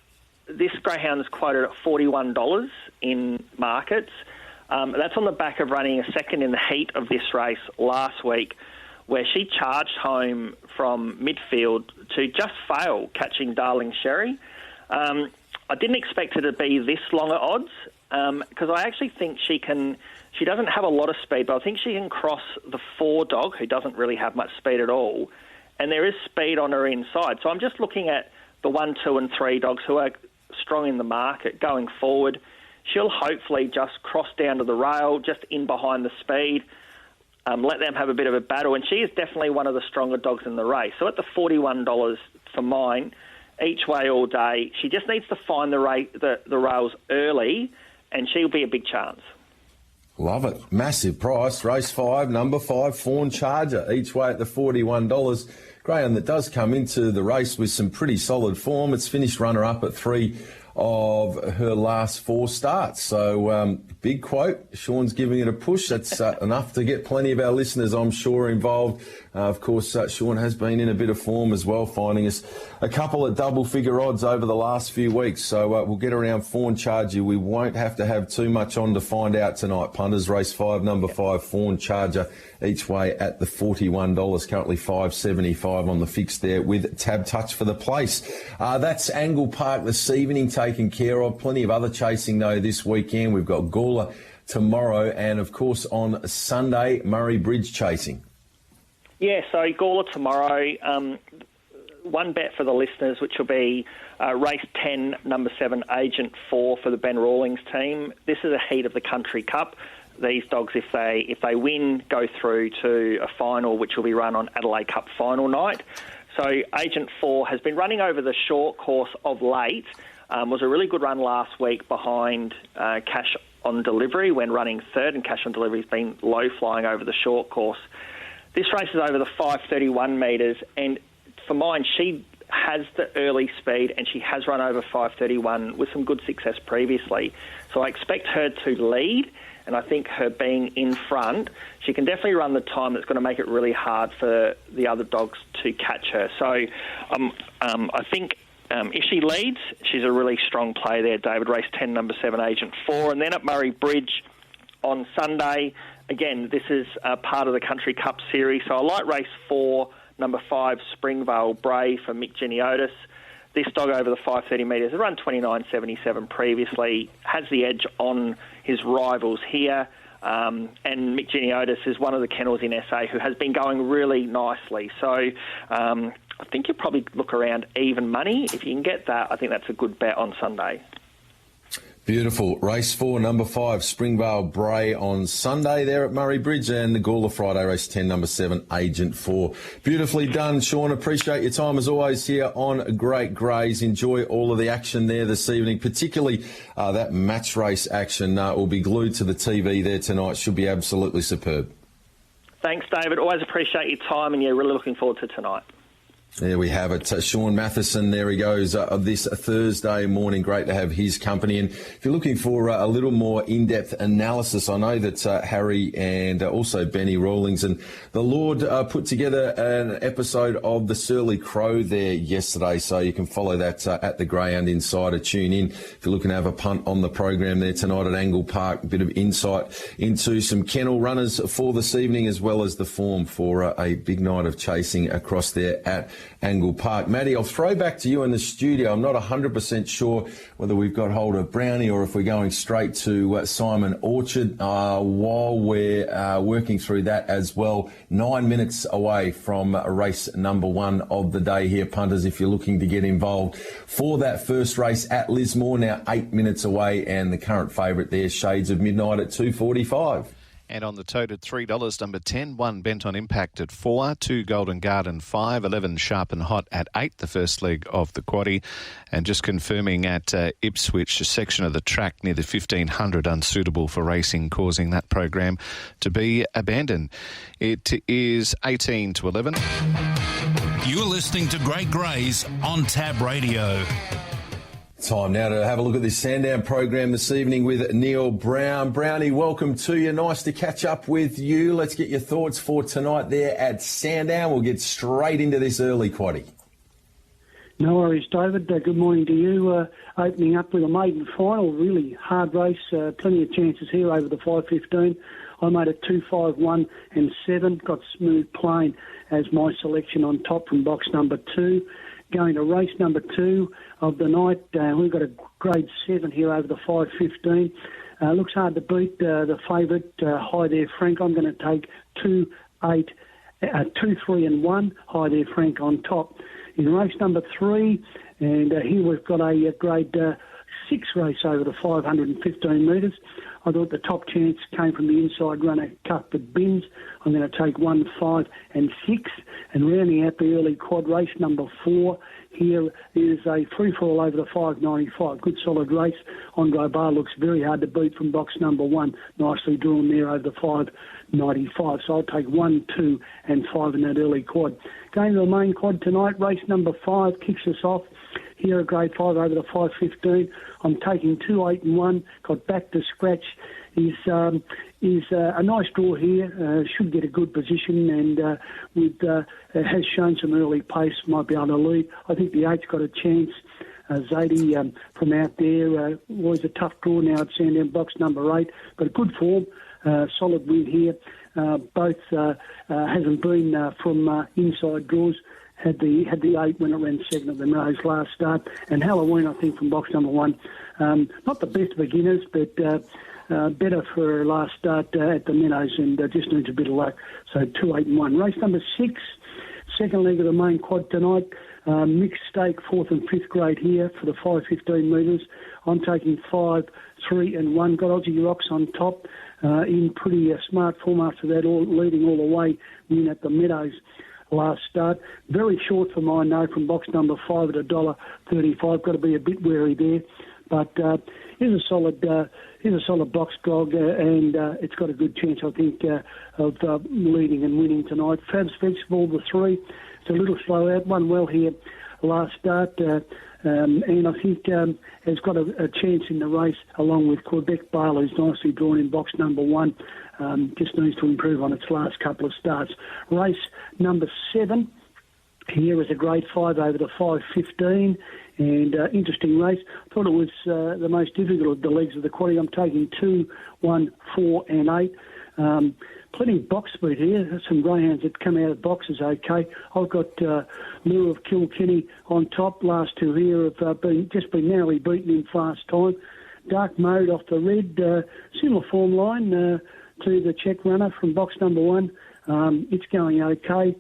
this greyhound is quoted at $41 in markets. That's on the back of running a second in the heat of this race last week, where she charged home from midfield to just fail catching Darling Sherry. I didn't expect her to be this long at odds because I actually think she doesn't have a lot of speed, but I think she can cross the 4 dog, who doesn't really have much speed at all, and there is speed on her inside. So I'm just looking at the 1, 2 and 3 dogs who are strong in the market going forward. She'll hopefully just cross down to the rail, just in behind the speed, let them have a bit of a battle, and she is definitely one of the stronger dogs in the race. So at the $41 for mine, each way all day, she just needs to find the rails early, and she'll be a big chance. Love it. Massive price. Race 5, number 5, Fawn Charger, each way at the $41. Greyhound that does come into the race with some pretty solid form. It's finished runner-up at 3 of her last 4 starts. So big quote. Sean's giving it a push. That's enough to get plenty of our listeners, I'm sure, involved. Of course, Sean has been in a bit of form as well, finding us a couple of double-figure odds over the last few weeks. So we'll get around Fawn Charger. We won't have to have too much on to find out tonight. Punters, race 5, number 5, Fawn Charger, each way at the $41. Currently $5.75 on the fix there with Tab Touch for the place. That's Angle Park this evening taken care of. Plenty of other chasing, though, this weekend. We've got Gawler tomorrow and, of course, on Sunday, Murray Bridge chasing. Yeah, so Gawler tomorrow. One bet for the listeners, which will be race 10, number 7, Agent 4 for the Ben Rawlings team. This is a heat of the Country Cup. These dogs, if they win, go through to a final, which will be run on Adelaide Cup final night. So Agent 4 has been running over the short course of late. Was a really good run last week behind Cash on Delivery when running third, and Cash on Delivery has been low flying over the short course. This race is over the 5:31 metres, and for mine, she has the early speed, and she has run over 5:31 with some good success previously. So I expect her to lead, and I think her being in front, she can definitely run the time that's going to make it really hard for the other dogs to catch her. So I think if she leads, she's a really strong play there, David. Race 10, number 7, Agent 4. And then at Murray Bridge on Sunday, again, this is part of the Country Cup series. So I like race 4, number 5, Springvale Bray for Mick Geniotis. This dog over the 530 metres, has run 29.77 previously, has the edge on his rivals here. And Mick Geniotis is one of the kennels in SA who has been going really nicely. So I think you'll probably look around even money. If you can get that, I think that's a good bet on Sunday. Beautiful. Race 4, number 5, Springvale Bray on Sunday there at Murray Bridge, and the Gawler Friday, race 10, number 7, Agent 4. Beautifully done, Sean. Appreciate your time as always here on Great Greys. Enjoy all of the action there this evening, particularly that match race action will be glued to the TV there tonight. Should be absolutely superb. Thanks, David. Always appreciate your time, and really looking forward to tonight. There we have it. Sean Matheson, there he goes this Thursday morning. Great to have his company. And if you're looking for a little more in-depth analysis, I know that Harry and also Benny Rawlings and the Lord put together an episode of the Surly Crow there yesterday. So you can follow that at the Greyhound Insider. Tune in if you're looking to have a punt on the program there tonight at Angle Park. A bit of insight into some kennel runners for this evening, as well as the form for a big night of chasing across there at Angle Park. Maddie, I'll throw back to you in the studio. I'm not 100% sure whether we've got hold of Brownie or if we're going straight to Simon Orchard while we're working through that as well. 9 minutes away from race number 1 of the day here, punters, if you're looking to get involved for that first race at Lismore. Now 8 minutes away, and the current favourite there, Shades of Midnight, at $2.45. And on the tote at $3, number 10, 1 Bent on Impact at 4, 2 Golden Garden 5, 11 Sharp and Hot at 8, the first leg of the quaddie. And just confirming at Ipswich, a section of the track near the 1500 unsuitable for racing, causing that program to be abandoned. It is 18 to 11. You're listening to Great Greys on Tab Radio. Time now to have a look at this Sandown program this evening with Neil Brown. Brownie, welcome to you. Nice to catch up with you. Let's get your thoughts for tonight there at Sandown. We'll get straight into this early quaddie. No worries, David. Good morning to you. Opening up with a maiden final, really hard race. Plenty of chances here over the 5:15. I made it 2, 5, 1 and 7. Got Smooth Plain as my selection on top from box number 2. Going to race number 2 of the night, we've got a grade 7 here over the 5:15. Looks hard to beat the favourite, High There Frank. I'm going to take 2, 8, 2, 3 and 1, High There Frank on top. In race number 3, and here we've got a grade 6 race over the 515 metres. I thought the top chance came from the inside runner, Cuthbert Binns. I'm going to take 1, 5 and 6. And rounding out the early quad, race number 4, here is a free-fall over the 595. Good solid race. Andre Bar looks very hard to beat from box number 1. Nicely drawn there over the 595. So I'll take 1, 2 and 5 in that early quad. Going to the main quad tonight, race number 5 kicks us off. Here a grade 5 over the 5:15. I'm taking 2, 8 and 1. Got back to scratch. Is a nice draw here. Should get a good position and has shown some early pace. Might be able to lead. I think the 8's got a chance. Zadie from out there was a tough draw now at Sandown, box number 8, but a good form. Solid win here. Both hasn't been from inside draws. Had the 8 when it ran second at the nose last start. And Halloween, I think, from box number 1. Not the best beginners, but better for last start at the Meadows, and just needs a bit of luck. So 2, 8 and 1. Race number 6, second leg of the main quad tonight. Mixed stake, 4th and 5th grade here for the 5:15 metres. I'm taking 5, 3 and 1. Got Aussie Rocks on top in pretty smart form after that, leading all the way in at the Meadows last start. Very short for mine though from box number 5 at $1.35. Got to be a bit wary there, but here's a solid box dog, and it's got a good chance, I think, of leading and winning tonight. Fab's Vegetable, the 3. It's a little slow out. Won well here last start, and I think has got a chance in the race along with Quebec Bale, who's nicely drawn in box number 1. Just needs to improve on its last couple of starts. Race number 7 here is a grade 5 over the 5:15, and interesting race. Thought it was the most difficult of the legs of the quaddie. I'm taking 2, 1, 4 and 8. Plenty of box speed here. Some greyhounds that come out of boxes okay. I've got Lure of Kilkenny on top. Last 2 here have been narrowly beaten in fast time. Dark Mode off the red. Similar form line to the check runner from box number 1. It's going okay.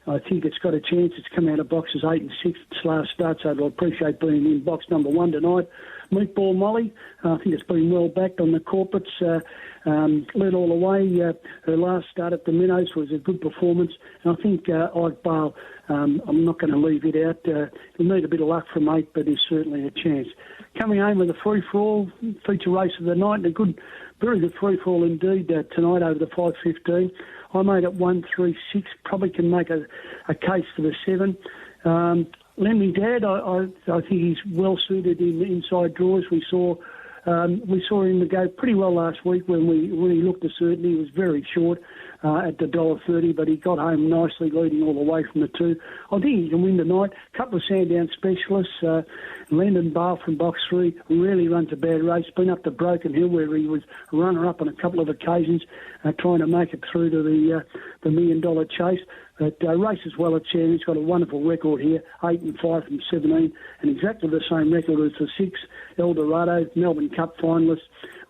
I think it's got a chance. It's come out of boxes 8 and 6 its last start, so I'll appreciate being in box number 1 tonight. Meatball Molly, I think it's been well backed on the corporates. Led all the way. Her last start at the Minnows was a good performance. And I think Ike Bale, I'm not going to leave it out. He'll need a bit of luck from 8, but there's certainly a chance. Coming home with a free-for-all, feature race of the night, and a good, very good free-for-all indeed tonight over the 5:15. I made it 1, 3, 6. Probably can make a case for the 7. Lemmy Dad, I think he's well suited in the inside draws. We saw him go pretty well last week when he looked a certainty. He was very short at the $1.30, but he got home nicely, leading all the way from the 2. I think he can win tonight. A couple of Sandown specialists. Landon Bale from box 3 really runs a bad race. Been up to Broken Hill where he was runner-up on a couple of occasions, trying to make it through to the $1 million chase. But Race as well at Chan, he's got a wonderful record here, 8-5 from 17, and exactly the same record as the 6, Eldorado, Melbourne Cup finalist.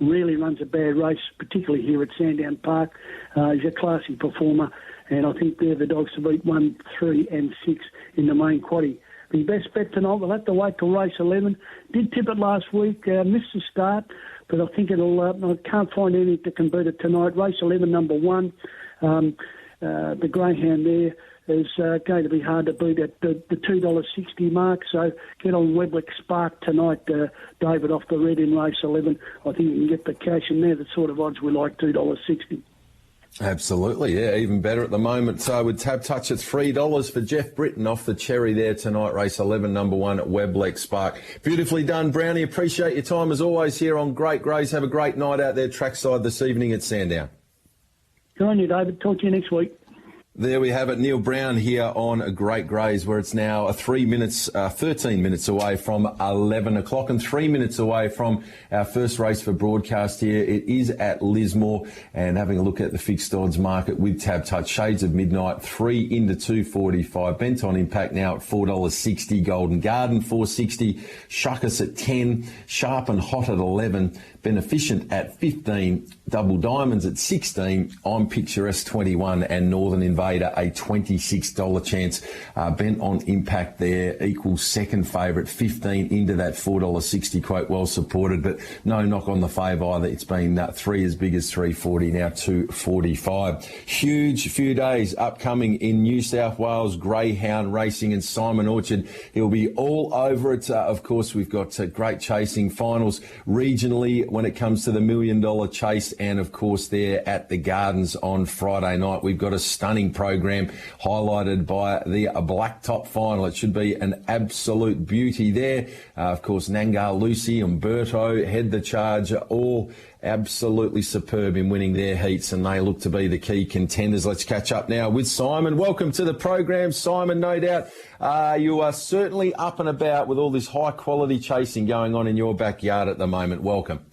Really runs a bad race, particularly here at Sandown Park. He's a classy performer, and I think they're the dogs to beat 1, 3 and 6 in the main quaddie. The best bet tonight, we'll have to wait till race 11. Did tip it last week, missed the start, but I think it'll. I can't find anything that can beat it tonight. Race 11, number 1. The greyhound there is going to be hard to beat at the $2.60 mark. So get on Webleck Spark tonight, David, off the red in race 11. I think you can get the cash in there. The sort of odds we like, $2.60. Absolutely, yeah, even better at the moment. So with Tab Touch at $3 for Jeff Britton off the cherry there tonight, race 11, number 1 at Webleck Spark. Beautifully done, Brownie. Appreciate your time as always here on Great Greys. Have a great night out there trackside this evening at Sandown. Good on you, David. Talk to you next week. There we have it. Neil Brown here on Great Greys, where it's now 13 minutes away from 11 o'clock and 3 minutes away from our first race for broadcast here. It is at Lismore, and having a look at the fixed odds market with Tab Touch, Shades of Midnight, 3 into 2.45. Bent on Impact now at $4.60. Golden Garden, $4.60. Shuckers at 10. Sharp and Hot at 11. Beneficent at 15. Double Diamonds at 16. I'm Picturesque 21, and Northern Invader a $26 chance. Bent on Impact there equals second favourite, 15 into that $4.60 quote, well supported, but no knock on the favour either. It's been 3 as big as 340, now 245. Huge few days upcoming in New South Wales greyhound racing, and Simon Orchard, he'll be all over it. Of course, we've got great chasing finals regionally when it comes to the $1 million chase, and of course there at the Gardens on Friday night. We've got a stunning program highlighted by the Blacktop final. It should be an absolute beauty there. Of course, Nangar Lucy and Berto head the charge, all absolutely superb in winning their heats, and they look to be the key contenders. Let's catch up now with Simon. Welcome to the program, Simon. No doubt you are certainly up and about with all this high quality chasing going on in your backyard at the moment. Welcome.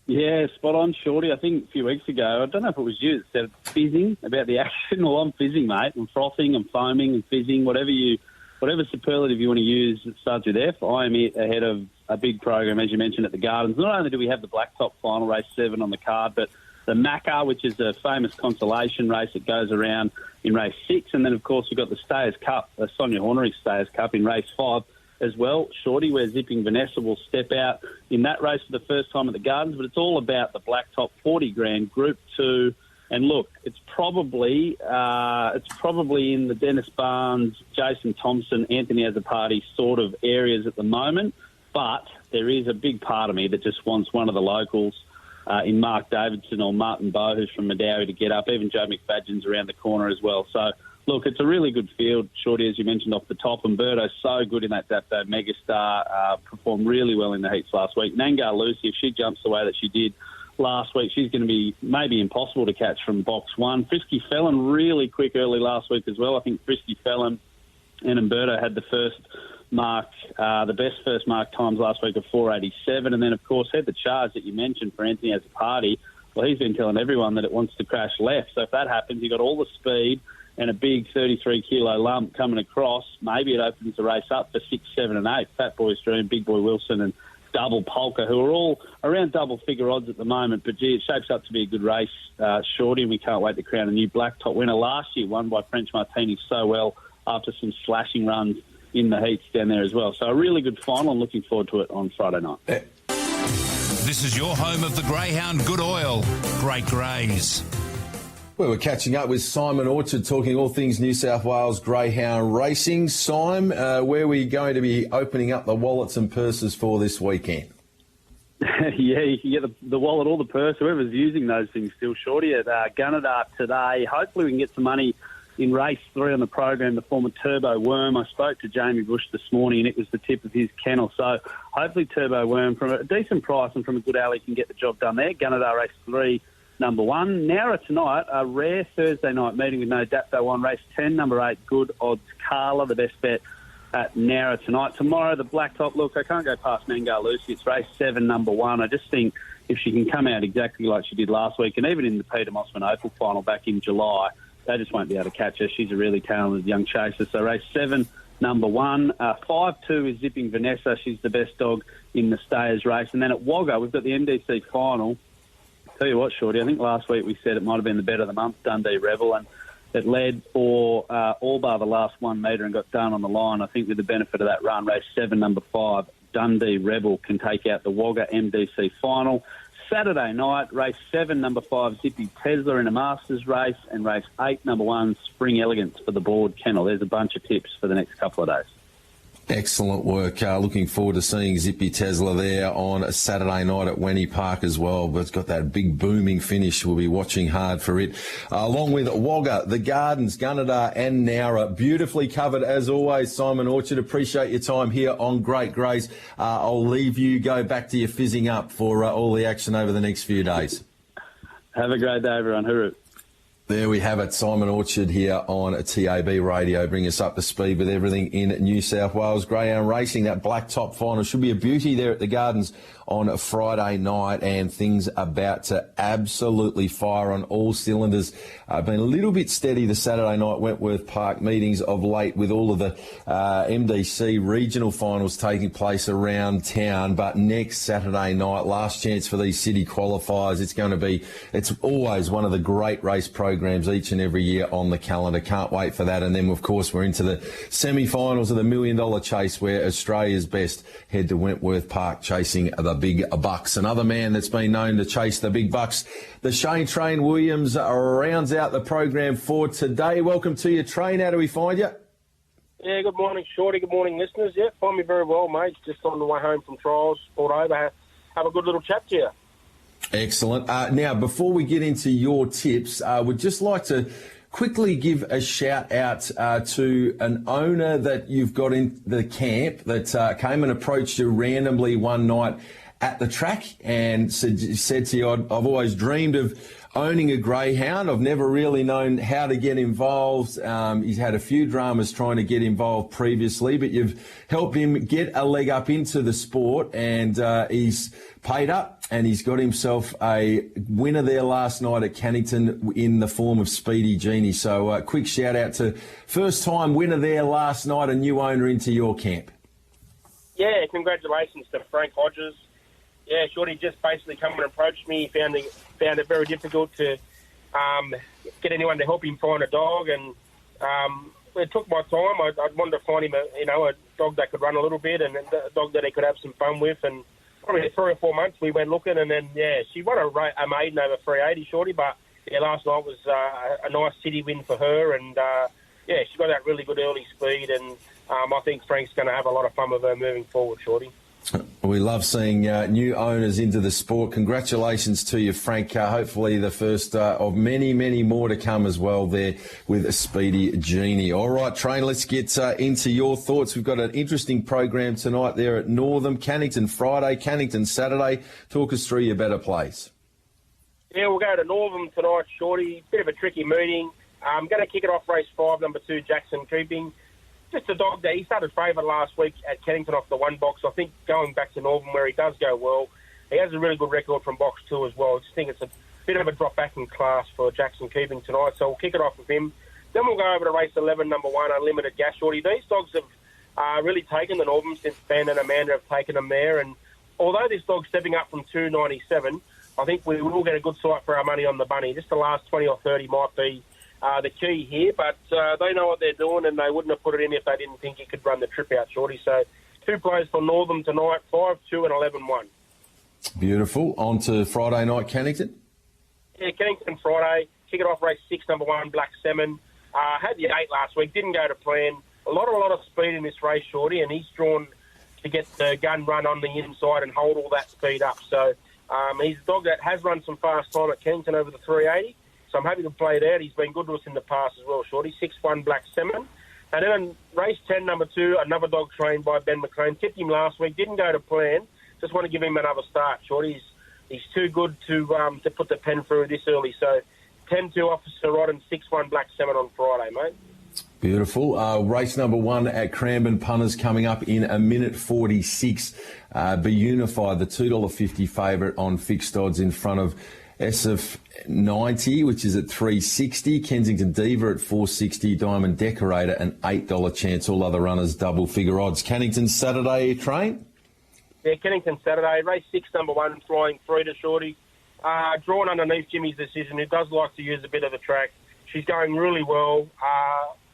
Yeah, spot on, Shorty. I think a few weeks ago, I don't know if it was you that said fizzing about the action. Well, I'm fizzing, mate. I'm frothing, I'm foaming and fizzing, whatever superlative you want to use that starts with F. I am ahead of a big program, as you mentioned, at the Gardens. Not only do we have the Blacktop final, race 7 on the card, but the Macca, which is a famous consolation race that goes around in race 6. And then, of course, we've got the Stayers Cup, the Sonia Hornery Stayers Cup in race 5. As well, Shorty, where Zipping Vanessa will step out in that race for the first time at the Gardens, but it's all about the Blacktop 40 grand Group 2. And look, it's probably in the Dennis Barnes, Jason Thompson, Anthony Azzopardi sort of areas at the moment, but there is a big part of me that just wants one of the locals in Mark Davidson or Martin Bowe, who's from Medowie, to get up. Even Joe McFadgen's around the corner as well. So, look, it's a really good field, Shorty, as you mentioned off the top. And Birdo's so good in that Zapdo Megastar, performed really well in the heats last week. Nangar Lucy, if she jumps the way that she did last week, she's going to be maybe impossible to catch from box 1. Frisky Felon, really quick early last week as well. I think Frisky Felon and Umberto had the first mark, the best first mark times last week of 4.87. And then, of course, had the charge that you mentioned for Anthony Azzopardi. Well, he's been telling everyone that it wants to crash left. So if that happens, you've got all the speed and a big 33-kilo lump coming across. Maybe it opens the race up for 6, 7 and 8. Fat Boy's Dream, Big Boy Wilson and Double Polka, who are all around double-figure odds at the moment. But, gee, it shapes up to be a good race, Shorty, and we can't wait to crown a new Blacktop winner. Last year won by French Martini so well after some slashing runs in the heats down there as well. So a really good final. I'm looking forward to it on Friday night. This is your home of the Greyhound Good Oil, Great Greys. Well, we're catching up with Simon Orchard, talking all things New South Wales greyhound racing. Sim, where are we going to be opening up the wallets and purses for this weekend? Yeah, you can get the wallet or the purse, whoever's using those things still, Shorty, at Gunnedah today. Hopefully we can get some money in race 3 on the program, the former Turbo Worm. I spoke to Jamie Bush this morning, and it was the tip of his kennel. So hopefully Turbo Worm, from a decent price and from a good alley, can get the job done there. Gunnedah race 3. Number 1. Nowra tonight, a rare Thursday night meeting with no Dapto on race 10. Number 8, Good Odds Carla, the best bet at Nowra tonight. Tomorrow, the Blacktop. Look, I can't go past Nangar Lucy. It's race 7, number 1. I just think if she can come out exactly like she did last week, and even in the Peter Mossman Oval final back in July, they just won't be able to catch her. She's a really talented young chaser. So race 7, number 1. 5-2 is Zipping Vanessa. She's the best dog in the stayers race. And then at Wagga, we've got the MDC final. Tell you what, Shorty, I think last week we said it might have been the bet of the month, Dundee Rebel, and it led for all bar the last 1 metre and got done on the line. I think with the benefit of that run, race 7, number 5, Dundee Rebel can take out the Wagga MDC final. Saturday night, race 7, number 5, Zippy Tesla in a Masters race, and race 8, number 1, Spring Elegance for the board kennel. There's a bunch of tips for the next couple of days. Excellent work. Looking forward to seeing Zippy Tesla there on a Saturday night at Wenny Park as well. But it's got that big booming finish. We'll be watching hard for it. Along with Wagga, the Gardens, Gunnedah and Nowra. Beautifully covered as always, Simon Orchard. Appreciate your time here on Great Greys. I'll leave you go back to your fizzing up for all the action over the next few days. Have a great day, everyone. Hooroo. There we have it, Simon Orchard here on TAB Radio, bring us up to speed with everything in New South Wales. Greyhound Racing, that black top final should be a beauty there at the Gardens on a Friday night, and things about to absolutely fire on all cylinders. Been a little bit steady the Saturday night Wentworth Park meetings of late with all of the MDC regional finals taking place around town, but next Saturday night, last chance for these city qualifiers. It's always one of the great race programs each and every year on the calendar. Can't wait for that. And then, of course, we're into the semi-finals of the $1 Million Chase, where Australia's best head to Wentworth Park chasing the big bucks. Another man that's been known to chase the big bucks, the Shane Train Williams, rounds out the program for today. Welcome to your Train. How do we find you? Yeah, good morning, Shorty. Good morning, listeners. Yeah, find me very well, mate. Just on the way home from trials, pulled over. Have a good little chat to you. Excellent. Now, before we get into your tips, I would just like to quickly give a shout out to an owner that you've got in the camp that came and approached you randomly one night at the track and said to you, I've always dreamed of owning a greyhound. I've never really known how to get involved. He's had a few dramas trying to get involved previously, but you've helped him get a leg up into the sport, and he's paid up and he's got himself a winner there last night at Cannington in the form of Speedy Genie. So quick shout out to first time winner there last night, a new owner into your camp. Yeah, congratulations to Frank Hodges. Yeah, Shorty just basically come and approached me. He found it very difficult to get anyone to help him find a dog, and it took my time. I wanted to find him a dog that could run a little bit and a dog that he could have some fun with. And probably 3 or 4 months we went looking, and then she won a maiden over 380, Shorty. But last night was a nice city win for her, and she got that really good early speed, and I think Frank's going to have a lot of fun with her moving forward, Shorty. We love seeing new owners into the sport. Congratulations to you, Frank. Hopefully the first of many, many more to come as well there with a Speedy Genie. All right, Train, let's get into your thoughts. We've got an interesting program tonight there at Northam. Cannington Friday, Cannington Saturday. Talk us through your better plays. Yeah, we'll go to Northam tonight, Shorty. Bit of a tricky meeting. I'm going to kick it off race 5, number 2, Jackson Campbell. Just a dog there. He started favourite last week at Cannington off the 1 box. I think going back to Northam where he does go well, he has a really good record from box 2 as well. I just think it's a bit of a drop back in class for Jackson Campbell tonight, so we'll kick it off with him. Then we'll go over to race 11, number 1, Unlimited Gas, Shorty. These dogs have really taken the Northam since Ben and Amanda have taken them there, and although this dog's stepping up from 297, I think we will get a good sight for our money on the bunny. Just the last 20 or 30 might be the key here, but they know what they're doing, and they wouldn't have put it in if they didn't think he could run the trip out, Shorty. So 2 plays for Northam tonight, 5, 2 and 11-1. Beautiful. On to Friday night, Cannington. Yeah, Cannington Friday. Kick it off race 6, number 1, Black Salmon. Had the 8 last week, didn't go to plan. A lot of speed in this race, Shorty, and he's drawn to get the gun run on the inside and hold all that speed up. So he's a dog that has run some fast time at Cannington over the 380. So I'm happy to play it out. He's been good to us in the past as well, Shorty. 6-1 Black Salmon. And then race 10, number 2, another dog trained by Ben McLean. Tipped him last week, didn't go to plan. Just want to give him another start, Shorty. He's too good to put the pen through this early. So 10-2 Officer Rod and 6-1 Black Salmon on Friday, mate. Beautiful. Race number 1 at Cranbourne Punters coming up in a minute 46. Be Unified, the $2.50 favourite on fixed odds in front of SF 90, which is at $3.60. Kensington Diva at $4.60. Diamond Decorator an $8 chance. All other runners double figure odds. Kennington Saturday train. Yeah, Kennington Saturday, race 6, number 1, flying through to Shorty. Drawn underneath Jimmy's decision, who does like to use a bit of the track. She's going really well.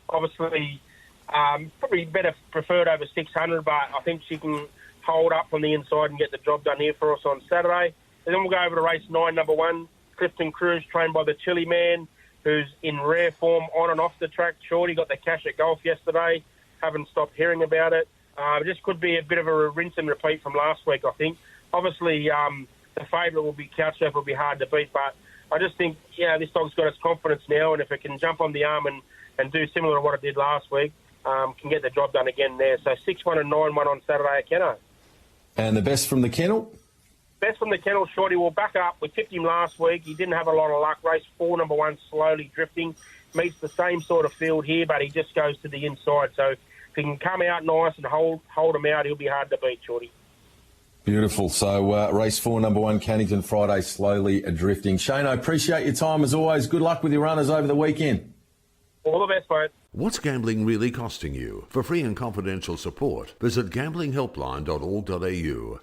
Obviously, probably better preferred over 600, but I think she can hold up from the inside and get the job done here for us on Saturday. And then we'll go over to race 9, number 1, Clifton Cruz, trained by the Chili Man, who's in rare form on and off the track. Shorty got the cash at golf yesterday. Haven't stopped hearing about it. Just could be a bit of a rinse and repeat from last week, I think. Obviously, the favourite will be Couch Surf, will be hard to beat, but I just think, this dog's got its confidence now, and if it can jump on the arm and do similar to what it did last week, can get the job done again there. So 6-1 and 9-1 on Saturday at Kenno. And the best from the kennel? Best from the kennel, Shorty will back up. We tipped him last week. He didn't have a lot of luck. Race 4, number 1, Slowly Drifting. Meets the same sort of field here, but he just goes to the inside. So if he can come out nice and hold him out, he'll be hard to beat, Shorty. Beautiful. So race 4, number 1, Cannington Friday, Slowly Drifting. Shane, I appreciate your time as always. Good luck with your runners over the weekend. All the best, mate. What's gambling really costing you? For free and confidential support, visit gamblinghelpline.org.au.